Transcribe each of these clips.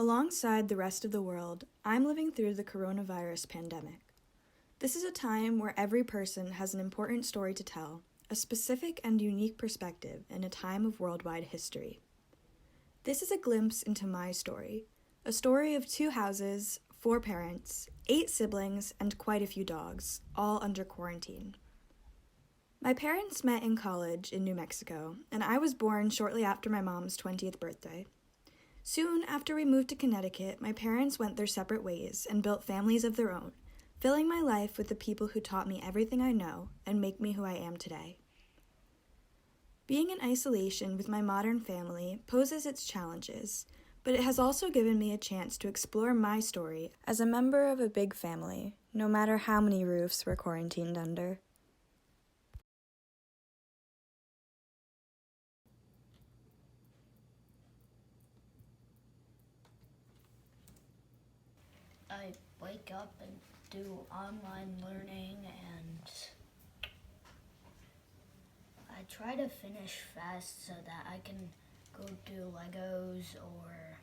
Alongside the rest of the world, I'm living through the coronavirus pandemic. This is a time where every person has an important story to tell, a specific and unique perspective in a time of worldwide history. This is a glimpse into my story, a story of 2 houses, 4 parents, 8 siblings, and quite a few dogs, all under quarantine. My parents met in college in New Mexico, and I was born shortly after my mom's 20th birthday. Soon after we moved to Connecticut, my parents went their separate ways and built families of their own, filling my life with the people who taught me everything I know and make me who I am today. Being in isolation with my modern family poses its challenges, but it has also given me a chance to explore my story as a member of a big family, no matter how many roofs we're quarantined under. I wake up and do online learning, and I try to finish fast so that I can go do Legos or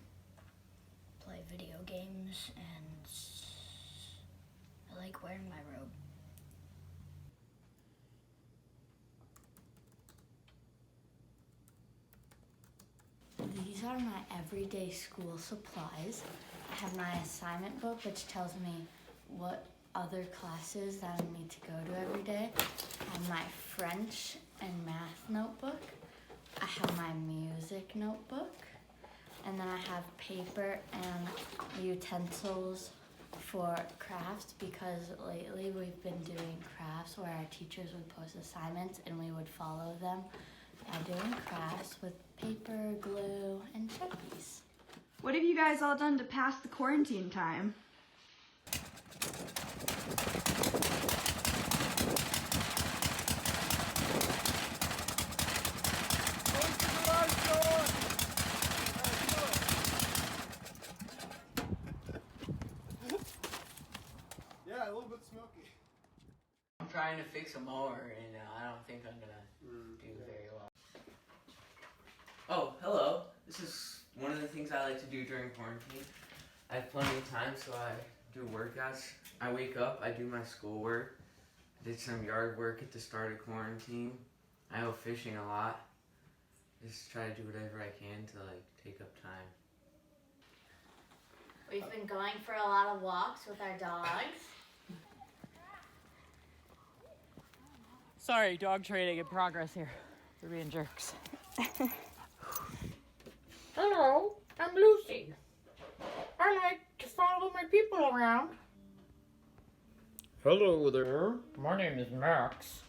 play video games, and I like wearing my robe. These are my everyday school supplies. I have my assignment book, which tells me what other classes that I need to go to every day. I have my French and math notebook. I have my music notebook. And then I have paper and utensils for crafts, because lately we've been doing crafts where our teachers would post assignments and we would follow them by doing crafts with paper, glue, and Sharpies. What have you guys all done to pass the quarantine time? Yeah, a little bit smoky. I'm trying to fix a mower, and I don't think I'm gonna do very well. Oh, hello. This is one of the things I like to do during quarantine. I have plenty of time, so I do workouts. I wake up, I do my schoolwork. I did some yard work at the start of quarantine. I go fishing a lot. Just try to do whatever I can to take up time. We've been going for a lot of walks with our dogs. Sorry, dog training in progress here. We're being jerks. Hello, I'm Lucy. I like to follow my people around. Hello there. My name is Max.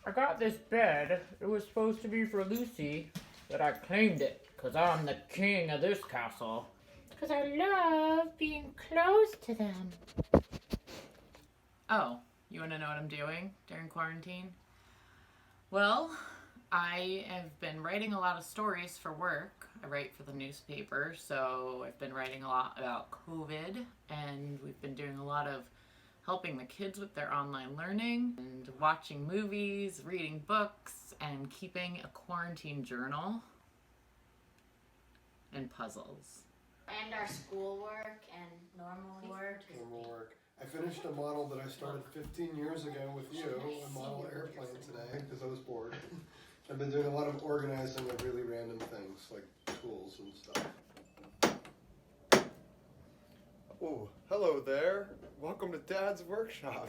I got this bed. It was supposed to be for Lucy, but I claimed it because I'm the king of this castle. Because I love being close to them. Oh, you want to know what I'm doing during quarantine? Well, I have been writing a lot of stories for work. I write for the newspaper, so I've been writing a lot about COVID, and we've been doing a lot of helping the kids with their online learning, and watching movies, reading books, and keeping a quarantine journal, and puzzles. And our schoolwork and normal work. Normal work. I finished a model that I started 15 years ago with you, a model airplane today, because I was bored. I've been doing a lot of organizing of really random things, like tools and stuff. Oh, hello there. Welcome to Dad's workshop.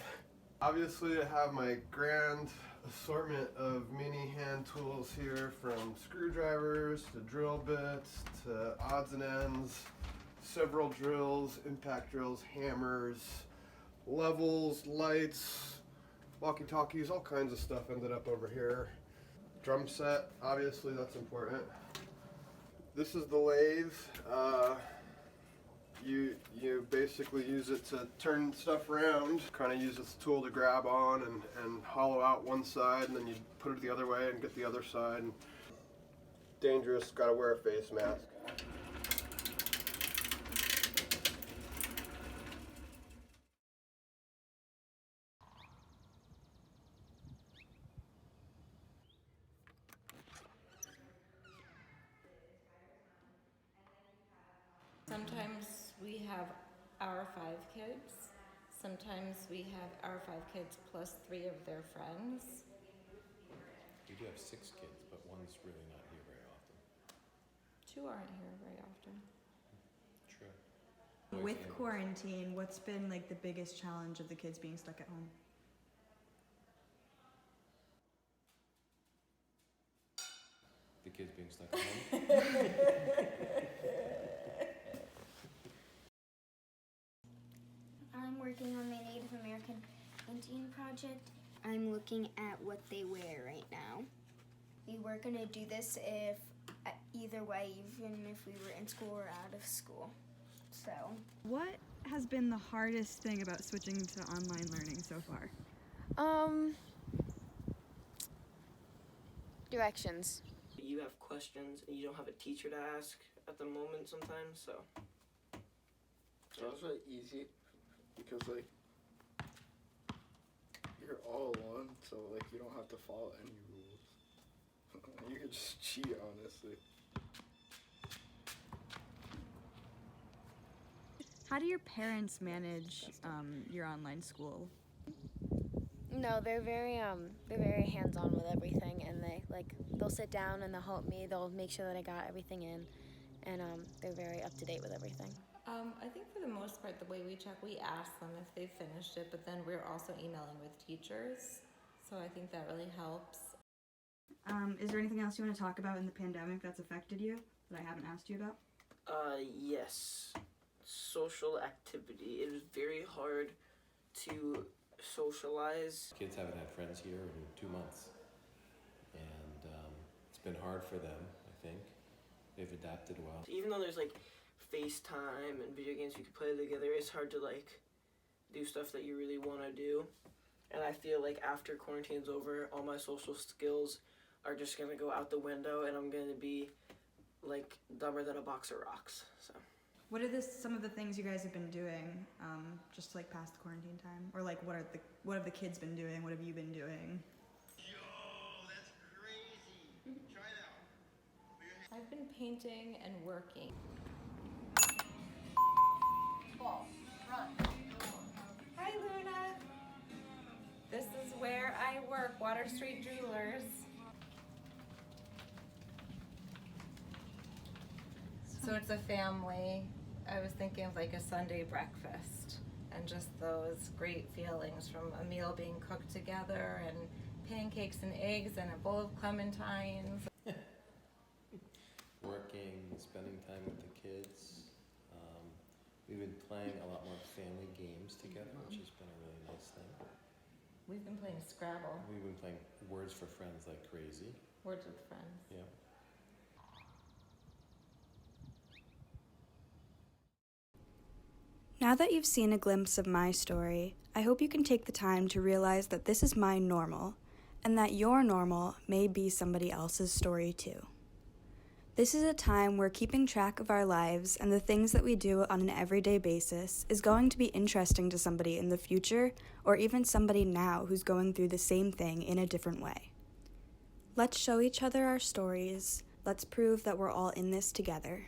Obviously, I have my grand assortment of mini hand tools here, from screwdrivers to drill bits to odds and ends, several drills, impact drills, hammers, levels, lights, walkie-talkies, all kinds of stuff ended up over here. Drum set, obviously that's important. This is the lathe. You basically use it to turn stuff around, kind of use this tool to grab on and hollow out one side, and then you put it the other way and get the other side. Dangerous, gotta wear a face mask. Sometimes we have our 5 kids. Sometimes we have our 5 kids plus 3 of their friends. We do have 6 kids, but one's really not here very often. 2 aren't here very often. True. With quarantine, what's been like the biggest challenge of the kids being stuck at home? The kids being stuck at home. I'm working on my Native American Indian project. I'm looking at what they wear right now. We were gonna do this if either way, even if we were in school or out of school. So. What has been the hardest thing about switching to online learning so far? Directions. You have questions and you don't have a teacher to ask at the moment sometimes, so. That was really easy because like you're all alone, so like you don't have to follow any rules. You could just cheat, honestly. How do your parents manage your online school? No, they're very hands-on with everything, and they'll sit down and they'll help me. They'll make sure that I got everything in, and they're very up to date with everything. I think for the most part, the way we check, we ask them if they finished it, but then we're also emailing with teachers, so I think that really helps. Is there anything else you want to talk about in the pandemic that's affected you that I haven't asked you about? Yes. Social activity. It is very hard to socialize. Kids haven't had friends here in 2 months. And it's been hard for them, I think. They've adapted well. Even though there's like FaceTime and video games you can play together, it's hard to like do stuff that you really want to do. And I feel like after quarantine's over, all my social skills are just going to go out the window and I'm going to be like dumber than a box of rocks. So. What are some of the things you guys have been doing just to like pass the quarantine time? Or like what have the kids been doing? What have you been doing? Yo, that's crazy. Try it out. I've been painting and working. Ball, run. Hi, Luna. This is where I work, Water Street Jewelers. So it's a family. I was thinking of like a Sunday breakfast and just those great feelings from a meal being cooked together and pancakes and eggs and a bowl of clementines. Working, spending time with the kids. We've been playing a lot more family games together, which has been a really nice thing. We've been playing Scrabble. We've been playing Words for Friends like crazy. Words with Friends. Yeah. Now that you've seen a glimpse of my story, I hope you can take the time to realize that this is my normal, and that your normal may be somebody else's story too. This is a time where keeping track of our lives and the things that we do on an everyday basis is going to be interesting to somebody in the future, or even somebody now who's going through the same thing in a different way. Let's show each other our stories. Let's prove that we're all in this together.